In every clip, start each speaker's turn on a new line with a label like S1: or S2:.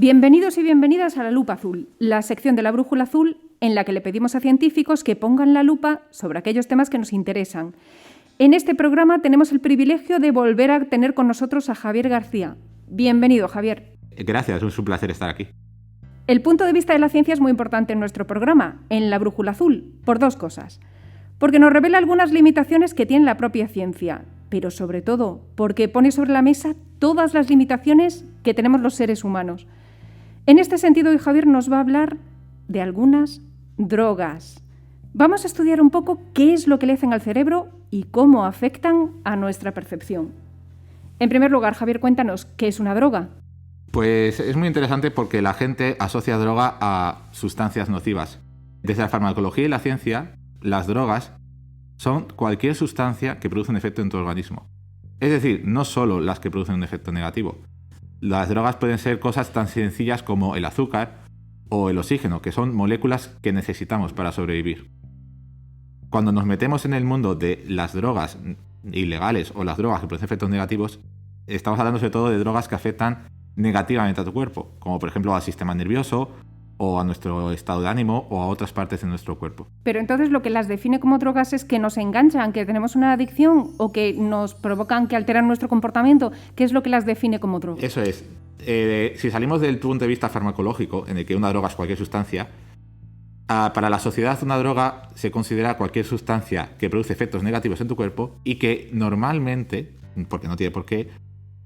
S1: Bienvenidos y bienvenidas a La Lupa Azul, la sección de la Brújula Azul en la que le pedimos a científicos que pongan la lupa sobre aquellos temas que nos interesan. En este programa tenemos el privilegio de volver a tener con nosotros a Javier García. Bienvenido, Javier.
S2: Gracias, es un placer estar aquí.
S1: El punto de vista de la ciencia es muy importante en nuestro programa, en La Brújula Azul, por dos cosas. Porque nos revela algunas limitaciones que tiene la propia ciencia, pero sobre todo porque pone sobre la mesa todas las limitaciones que tenemos los seres humanos. En este sentido, hoy Javier nos va a hablar de algunas drogas. Vamos a estudiar un poco qué es lo que le hacen al cerebro y cómo afectan a nuestra percepción. En primer lugar, Javier, cuéntanos, ¿qué es una droga?
S2: Pues es muy interesante porque la gente asocia droga a sustancias nocivas. Desde la farmacología y la ciencia, las drogas son cualquier sustancia que produce un efecto en tu organismo. Es decir, no solo las que producen un efecto negativo. Las drogas pueden ser cosas tan sencillas como el azúcar o el oxígeno, que son moléculas que necesitamos para sobrevivir. Cuando nos metemos en el mundo de las drogas ilegales o las drogas que producen efectos negativos, estamos hablando sobre todo de drogas que afectan negativamente a tu cuerpo, como por ejemplo al sistema nervioso o a nuestro estado de ánimo o a otras partes de nuestro cuerpo.
S1: Pero entonces lo que las define como drogas es que nos enganchan, que tenemos una adicción o que nos provocan, que alteran nuestro comportamiento. ¿Qué es lo que las define como drogas?
S2: Eso es. Si salimos del punto de vista farmacológico, en el que una droga es cualquier sustancia, para la sociedad una droga se considera cualquier sustancia que produce efectos negativos en tu cuerpo y que normalmente, porque no tiene por qué,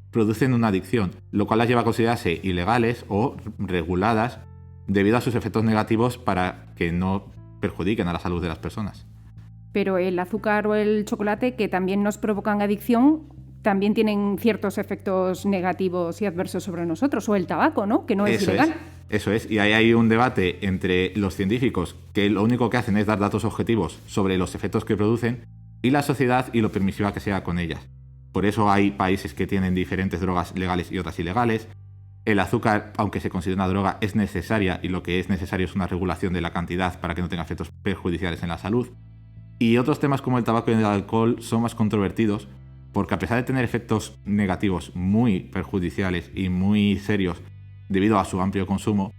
S2: producen una adicción, lo cual las lleva a considerarse ilegales o reguladas debido a sus efectos negativos para que no perjudiquen a la salud de las personas.
S1: Pero el azúcar o el chocolate, que también nos provocan adicción, también tienen ciertos efectos negativos y adversos sobre nosotros, o el tabaco, ¿no? Que no es ilegal.
S2: Eso es, y ahí hay un debate entre los científicos, que lo único que hacen es dar datos objetivos sobre los efectos que producen, y la sociedad y lo permisiva que sea con ellas. Por eso hay países que tienen diferentes drogas legales y otras ilegales. El azúcar, aunque se considera una droga, es necesaria y lo que es necesario es una regulación de la cantidad para que no tenga efectos perjudiciales en la salud. Y otros temas como el tabaco y el alcohol son más controvertidos porque a pesar de tener efectos negativos muy perjudiciales y muy serios debido a su amplio consumo,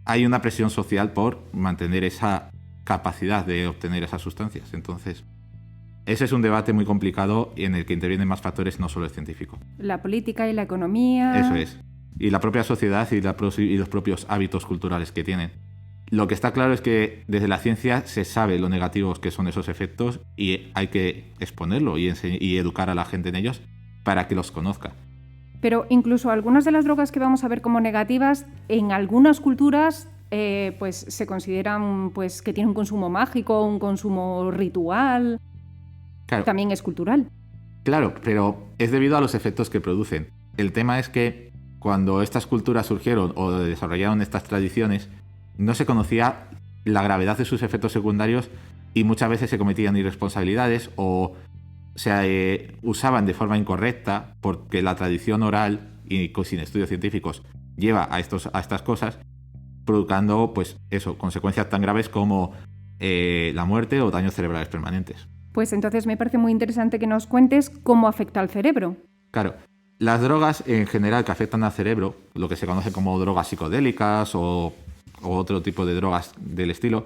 S2: hay una presión social por mantener esa capacidad de obtener esas sustancias. Entonces, ese es un debate muy complicado en el que intervienen más factores, no solo el científico.
S1: La política y la economía.
S2: Eso es. Y la propia sociedad y los propios hábitos culturales que tienen. Lo que está claro es que desde la ciencia se sabe lo negativos que son esos efectos y hay que exponerlo y educar a la gente en ellos para que los conozca.
S1: Pero incluso algunas de las drogas que vamos a ver como negativas, en algunas culturas pues se consideran pues, que tienen un consumo mágico, un consumo ritual.
S2: Claro.
S1: También es cultural.
S2: Claro, pero es debido a los efectos que producen. El tema es que cuando estas culturas surgieron o desarrollaron estas tradiciones, no se conocía la gravedad de sus efectos secundarios y muchas veces se cometían irresponsabilidades o se usaban de forma incorrecta porque la tradición oral y sin estudios científicos lleva a estas cosas, provocando pues eso, consecuencias tan graves como la muerte o daños cerebrales permanentes.
S1: Pues entonces me parece muy interesante que nos cuentes cómo afecta al cerebro.
S2: Claro. Las drogas en general que afectan al cerebro, lo que se conoce como drogas psicodélicas o otro tipo de drogas del estilo,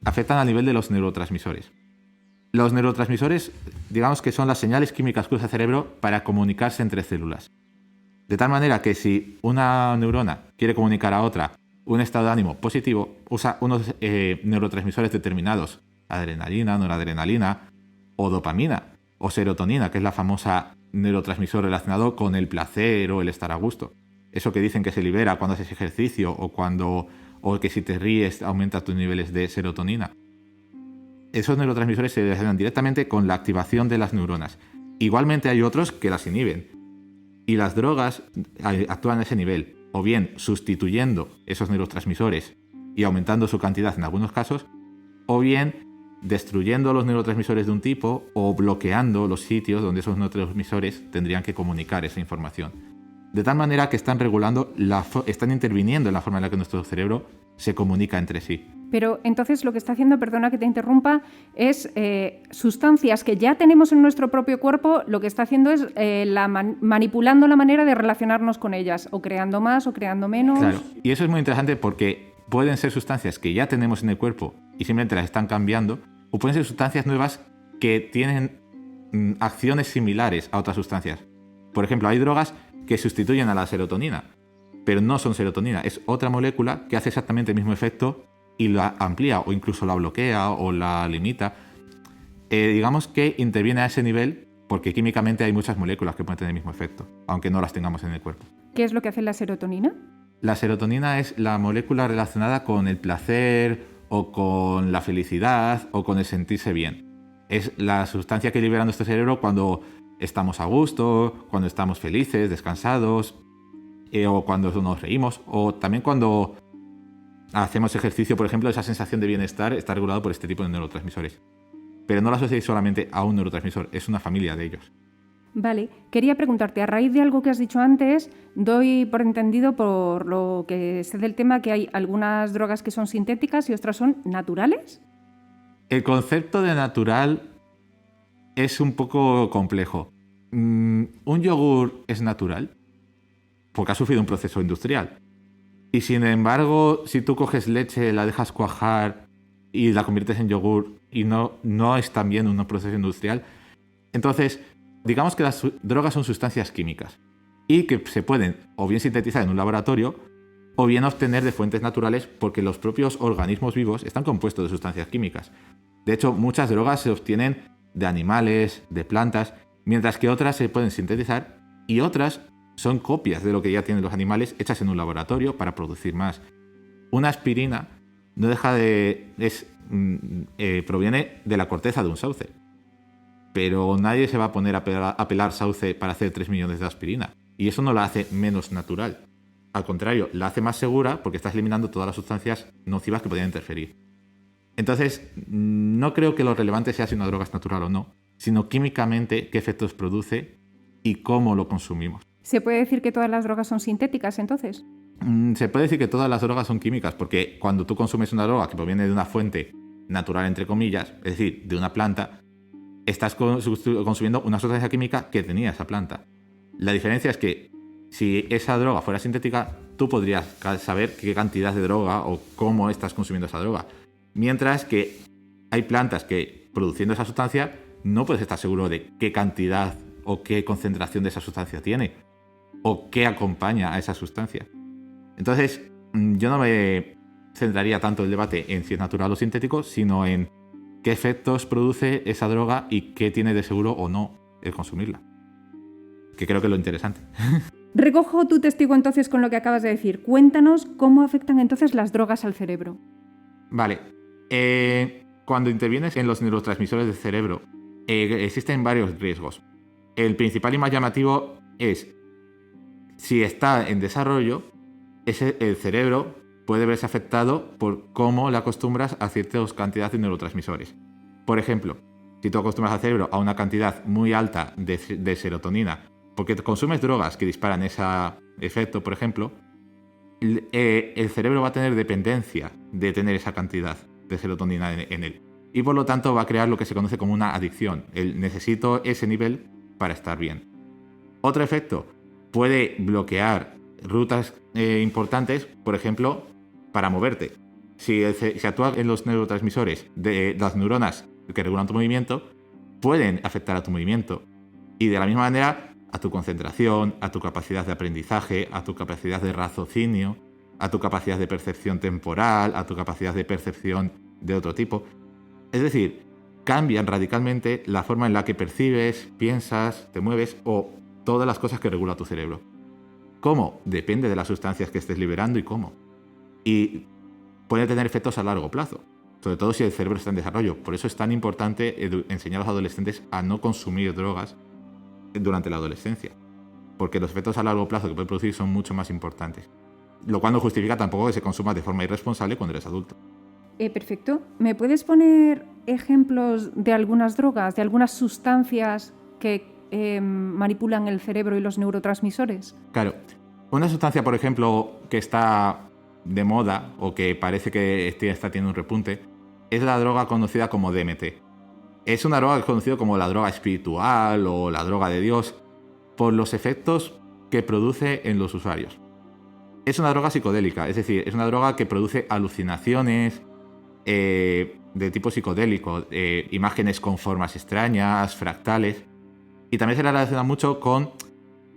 S2: afectan a nivel de los neurotransmisores. Los neurotransmisores, digamos que son las señales químicas que usa el cerebro para comunicarse entre células. De tal manera que si una neurona quiere comunicar a otra un estado de ánimo positivo, usa unos neurotransmisores determinados, adrenalina, noradrenalina o dopamina o serotonina, que es la famosa neurotransmisor relacionado con el placer o el estar a gusto. Eso que dicen que se libera cuando haces ejercicio o que si te ríes aumenta tus niveles de serotonina. Esos neurotransmisores se relacionan directamente con la activación de las neuronas. Igualmente hay otros que las inhiben. Y las drogas actúan a ese nivel, o bien sustituyendo esos neurotransmisores y aumentando su cantidad en algunos casos, o bien destruyendo los neurotransmisores de un tipo o bloqueando los sitios donde esos neurotransmisores tendrían que comunicar esa información. De tal manera que están interviniendo en la forma en la que nuestro cerebro se comunica entre sí.
S1: Pero entonces lo que está haciendo, perdona que te interrumpa, es sustancias que ya tenemos en nuestro propio cuerpo, lo que está haciendo es manipulando la manera de relacionarnos con ellas, o creando más o creando menos.
S2: Claro, y eso es muy interesante porque pueden ser sustancias que ya tenemos en el cuerpo y simplemente las están cambiando, o pueden ser sustancias nuevas que tienen acciones similares a otras sustancias. Por ejemplo, hay drogas que sustituyen a la serotonina, pero no son serotonina, es otra molécula que hace exactamente el mismo efecto y la amplía o incluso la bloquea o la limita. Digamos que interviene a ese nivel porque químicamente hay muchas moléculas que pueden tener el mismo efecto, aunque no las tengamos en el cuerpo.
S1: ¿Qué es lo que hace la serotonina?
S2: La serotonina es la molécula relacionada con el placer o con la felicidad o con el sentirse bien. Es la sustancia que libera nuestro cerebro cuando estamos a gusto, cuando estamos felices, descansados, o cuando nos reímos, o también cuando hacemos ejercicio, por ejemplo, esa sensación de bienestar está regulado por este tipo de neurotransmisores. Pero no la asociéis solamente a un neurotransmisor, es una familia de ellos.
S1: Vale, quería preguntarte, a raíz de algo que has dicho antes, doy por entendido, por lo que sé del tema, que hay algunas drogas que son sintéticas y otras son naturales.
S2: El concepto de natural es un poco complejo. ¿Un yogur es natural? Porque ha sufrido un proceso industrial. Y sin embargo, si tú coges leche, la dejas cuajar y la conviertes en yogur y no es también un proceso industrial, entonces digamos que las drogas son sustancias químicas y que se pueden o bien sintetizar en un laboratorio o bien obtener de fuentes naturales porque los propios organismos vivos están compuestos de sustancias químicas. De hecho, muchas drogas se obtienen de animales, de plantas, mientras que otras se pueden sintetizar y otras son copias de lo que ya tienen los animales hechas en un laboratorio para producir más. Una aspirina no deja de... proviene de la corteza de un sauce. Pero nadie se va a poner a pelar sauce para hacer 3 millones de aspirina. Y eso no la hace menos natural. Al contrario, la hace más segura porque estás eliminando todas las sustancias nocivas que podrían interferir. Entonces, no creo que lo relevante sea si una droga es natural o no, sino químicamente qué efectos produce y cómo lo consumimos.
S1: ¿Se puede decir que todas las drogas son sintéticas entonces?
S2: Se puede decir que todas las drogas son químicas porque cuando tú consumes una droga que proviene de una fuente natural, entre comillas, es decir, de una planta, estás consumiendo una sustancia química que tenía esa planta. La diferencia es que si esa droga fuera sintética, tú podrías saber qué cantidad de droga o cómo estás consumiendo esa droga. Mientras que hay plantas que, produciendo esa sustancia, no puedes estar seguro de qué cantidad o qué concentración de esa sustancia tiene o qué acompaña a esa sustancia. Entonces, yo no me centraría tanto el debate en si es natural o sintético, sino en qué efectos produce esa droga y qué tiene de seguro o no el consumirla. Que creo que es lo interesante.
S1: Recojo tu testigo entonces con lo que acabas de decir. Cuéntanos cómo afectan entonces las drogas al cerebro.
S2: Vale. Cuando intervienes en los neurotransmisores del cerebro, existen varios riesgos. El principal y más llamativo es, si está en desarrollo, el cerebro puede verse afectado por cómo le acostumbras a ciertas cantidades de neurotransmisores. Por ejemplo, si tú acostumbras al cerebro a una cantidad muy alta de serotonina, porque consumes drogas que disparan ese efecto, por ejemplo, el cerebro va a tener dependencia de tener esa cantidad de serotonina en él. Y por lo tanto va a crear lo que se conoce como una adicción. Necesito ese nivel para estar bien. Otro efecto, puede bloquear rutas importantes, por ejemplo, para moverte. Si actúa en los neurotransmisores de las neuronas que regulan tu movimiento, pueden afectar a tu movimiento. Y de la misma manera, a tu concentración, a tu capacidad de aprendizaje, a tu capacidad de raciocinio, a tu capacidad de percepción temporal, a tu capacidad de percepción de otro tipo. Es decir, cambian radicalmente la forma en la que percibes, piensas, te mueves o todas las cosas que regula tu cerebro. ¿Cómo? Depende de las sustancias que estés liberando y cómo. Y puede tener efectos a largo plazo, sobre todo si el cerebro está en desarrollo. Por eso es tan importante enseñar a los adolescentes a no consumir drogas durante la adolescencia, porque los efectos a largo plazo que puede producir son mucho más importantes. Lo cual no justifica tampoco que se consuma de forma irresponsable cuando eres adulto.
S1: Perfecto. ¿Me puedes poner ejemplos de algunas drogas, de algunas sustancias que manipulan el cerebro y los neurotransmisores?
S2: Claro. Una sustancia, por ejemplo, que está de moda o que parece que está teniendo un repunte es la droga conocida como DMT. Es una droga conocida como la droga espiritual o la droga de Dios por los efectos que produce en los usuarios. Es una droga psicodélica, es decir, es una droga que produce alucinaciones de tipo psicodélico, imágenes con formas extrañas, fractales, y también se la relaciona mucho con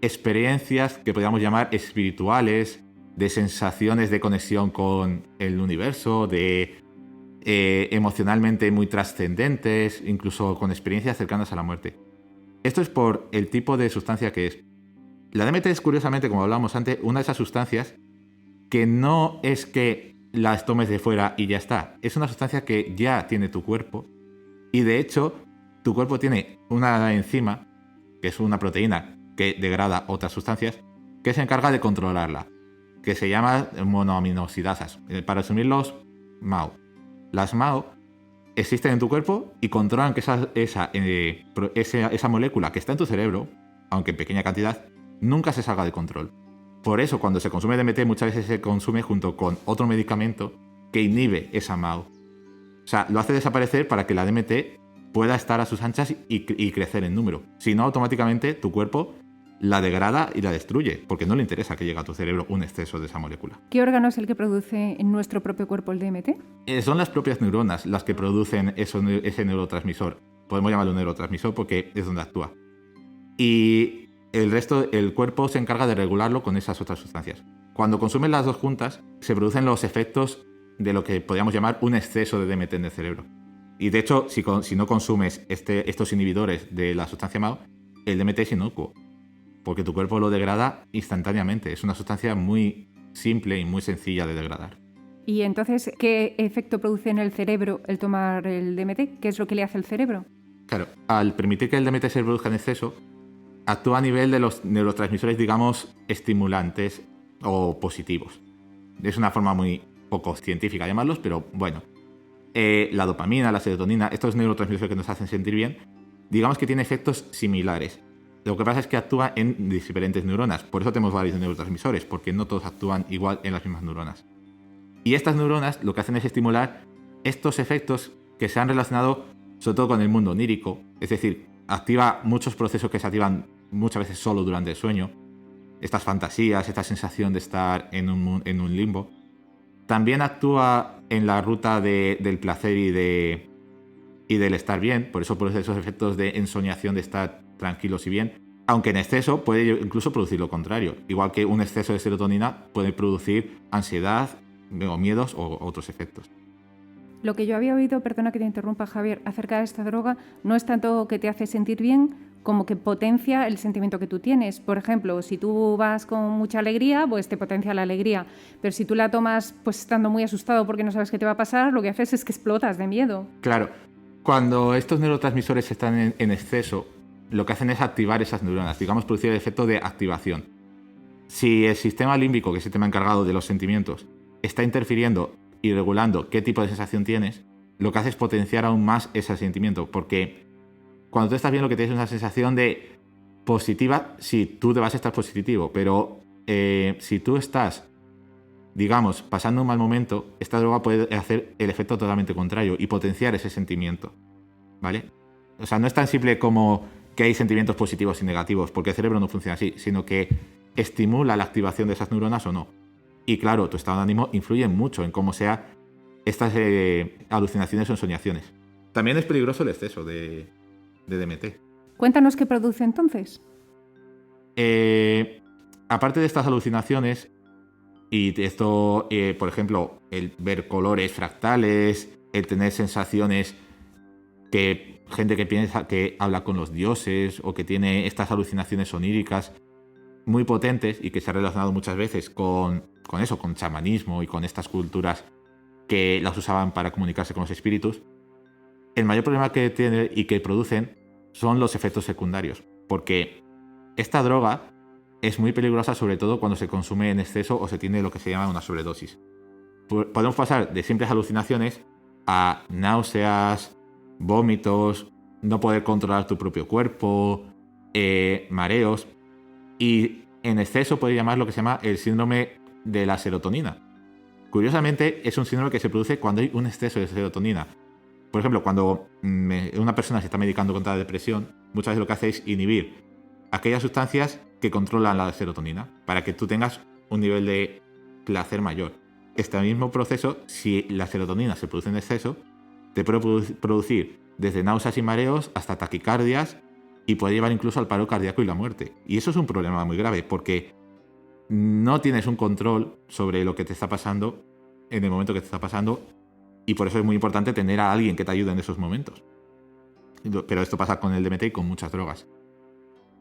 S2: experiencias que podríamos llamar espirituales, de sensaciones de conexión con el universo, de emocionalmente muy trascendentes, incluso con experiencias cercanas a la muerte. Esto es por el tipo de sustancia que es. La DMT es, curiosamente, como hablábamos antes, una de esas sustancias que no es que las tomes de fuera y ya está. Es una sustancia que ya tiene tu cuerpo y, de hecho, tu cuerpo tiene una enzima, que es una proteína que degrada otras sustancias, que se encarga de controlarla, que se llama monoaminosidasas. Para resumirlos, MAO. Las MAO existen en tu cuerpo y controlan que esa molécula que está en tu cerebro, aunque en pequeña cantidad, nunca se salga de control. Por eso, cuando se consume DMT, muchas veces se consume junto con otro medicamento que inhibe esa MAO. O sea, lo hace desaparecer para que la DMT pueda estar a sus anchas y crecer en número. Si no, automáticamente tu cuerpo la degrada y la destruye, porque no le interesa que llegue a tu cerebro un exceso de esa molécula.
S1: ¿Qué órgano es el que produce en nuestro propio cuerpo el DMT?
S2: Son las propias neuronas las que producen ese neurotransmisor. Podemos llamarlo neurotransmisor porque es donde actúa. Y el resto, el cuerpo se encarga de regularlo con esas otras sustancias. Cuando consumen las dos juntas, se producen los efectos de lo que podríamos llamar un exceso de DMT en el cerebro. Y de hecho, si no consumes estos inhibidores de la sustancia MAO, el DMT es inocuo, porque tu cuerpo lo degrada instantáneamente. Es una sustancia muy simple y muy sencilla de degradar.
S1: ¿Y entonces qué efecto produce en el cerebro el tomar el DMT? ¿Qué es lo que le hace al cerebro?
S2: Claro, al permitir que el DMT se produzca en exceso, actúa a nivel de los neurotransmisores, digamos, estimulantes o positivos. Es una forma muy poco científica llamarlos, pero bueno. La dopamina, la serotonina, estos neurotransmisores que nos hacen sentir bien, digamos que tienen efectos similares. Lo que pasa es que actúa en diferentes neuronas. Por eso tenemos varios neurotransmisores, porque no todos actúan igual en las mismas neuronas. Y estas neuronas lo que hacen es estimular estos efectos que se han relacionado sobre todo con el mundo onírico. Es decir, activa muchos procesos que se activan muchas veces solo durante el sueño. Estas fantasías, esta sensación de estar en un limbo. También actúa en la ruta del placer y del estar bien. Por eso produce esos efectos de ensoñación, de estar tranquilos y bien, aunque en exceso puede incluso producir lo contrario, igual que un exceso de serotonina puede producir ansiedad o miedos o otros efectos.
S1: Lo que yo había oído, perdona que te interrumpa, Javier, acerca de esta droga no es tanto que te hace sentir bien como que potencia el sentimiento que tú tienes. Por ejemplo, si tú vas con mucha alegría, pues te potencia la alegría, pero si tú la tomas pues estando muy asustado porque no sabes qué te va a pasar, lo que haces es que explotas de miedo.
S2: Claro, cuando estos neurotransmisores están en exceso, lo que hacen es activar esas neuronas, digamos, producir el efecto de activación. Si el sistema límbico, que es el sistema encargado de los sentimientos, está interfiriendo y regulando qué tipo de sensación tienes, lo que hace es potenciar aún más ese sentimiento, porque cuando tú estás bien lo que tienes es una sensación de positiva, sí, tú te vas a estar positivo, pero si tú estás, digamos, pasando un mal momento, esta droga puede hacer el efecto totalmente contrario y potenciar ese sentimiento, ¿vale? O sea, no es tan simple como que hay sentimientos positivos y negativos, porque el cerebro no funciona así, sino que estimula la activación de esas neuronas o no. Y claro, tu estado de ánimo influye mucho en cómo sean estas alucinaciones o ensoñaciones. También es peligroso el exceso de DMT.
S1: Cuéntanos qué produce entonces.
S2: Aparte de estas alucinaciones, y esto, por ejemplo, el ver colores fractales, el tener sensaciones que gente que piensa que habla con los dioses o que tiene estas alucinaciones oníricas muy potentes y que se ha relacionado muchas veces con eso, con chamanismo y con estas culturas que las usaban para comunicarse con los espíritus, el mayor problema que tiene y que producen son los efectos secundarios, porque esta droga es muy peligrosa sobre todo cuando se consume en exceso o se tiene lo que se llama una sobredosis. Podemos pasar de simples alucinaciones a náuseas, vómitos, no poder controlar tu propio cuerpo, mareos, y en exceso puede llamar lo que se llama el síndrome de la serotonina, Curiosamente, es un síndrome que se produce cuando hay un exceso de serotonina. Por ejemplo, cuando una persona se está medicando contra la depresión, muchas veces lo que hace es inhibir aquellas sustancias que controlan la serotonina para que tú tengas un nivel de placer mayor. Este mismo proceso, si la serotonina se produce en exceso, te puede producir desde náuseas y mareos hasta taquicardias y puede llevar incluso al paro cardíaco y la muerte. Y eso es un problema muy grave porque no tienes un control sobre lo que te está pasando en el momento que te está pasando, y por eso es muy importante tener a alguien que te ayude en esos momentos. Pero esto pasa con el DMT y con muchas drogas.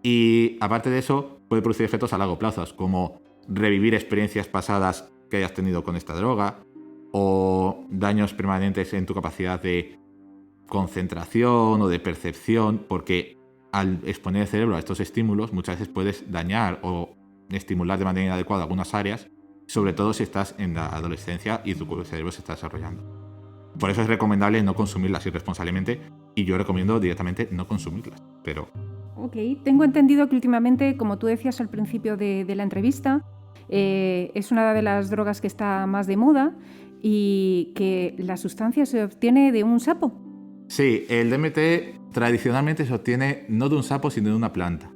S2: Y aparte de eso, puede producir efectos a largo plazo, como revivir experiencias pasadas que hayas tenido con esta droga, o daños permanentes en tu capacidad de concentración o de percepción, porque al exponer el cerebro a estos estímulos muchas veces puedes dañar o estimular de manera inadecuada algunas áreas, sobre todo si estás en la adolescencia y tu cerebro se está desarrollando. Por eso es recomendable no consumirlas irresponsablemente, y yo recomiendo directamente no consumirlas. Pero...
S1: Ok, tengo entendido que últimamente, como tú decías al principio de la entrevista, es una de las drogas que está más de moda y que la sustancia se obtiene de un sapo.
S2: Sí, el DMT tradicionalmente se obtiene no de un sapo, sino de una planta.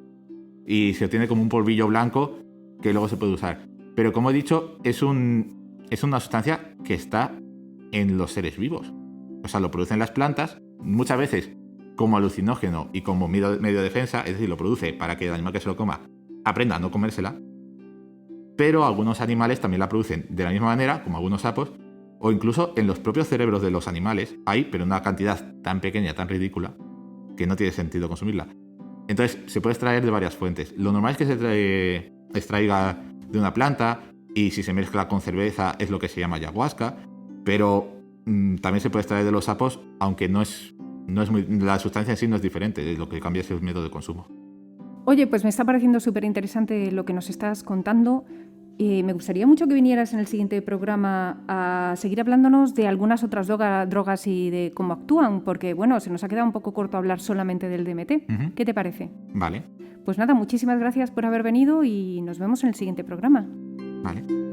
S2: Y se obtiene como un polvillo blanco que luego se puede usar. Pero como he dicho, es una sustancia que está en los seres vivos. O sea, lo producen las plantas, muchas veces como alucinógeno y como medio de defensa, es decir, lo produce para que el animal que se lo coma aprenda a no comérsela. Pero algunos animales también la producen de la misma manera, como algunos sapos, o incluso en los propios cerebros de los animales hay, pero en una cantidad tan pequeña, tan ridícula, que no tiene sentido consumirla. Entonces, se puede extraer de varias fuentes. Lo normal es que se extraiga de una planta, y si se mezcla con cerveza es lo que se llama ayahuasca, pero también se puede extraer de los sapos, aunque la sustancia en sí no es diferente, lo que cambia es el método de consumo.
S1: Oye, pues me está pareciendo súper interesante lo que nos estás contando. Me gustaría mucho que vinieras en el siguiente programa a seguir hablándonos de algunas otras drogas y de cómo actúan, porque bueno, se nos ha quedado un poco corto hablar solamente del DMT.
S2: Uh-huh.
S1: ¿Qué te parece?
S2: Vale.
S1: Pues nada, muchísimas gracias por haber venido y nos vemos en el siguiente programa.
S2: Vale.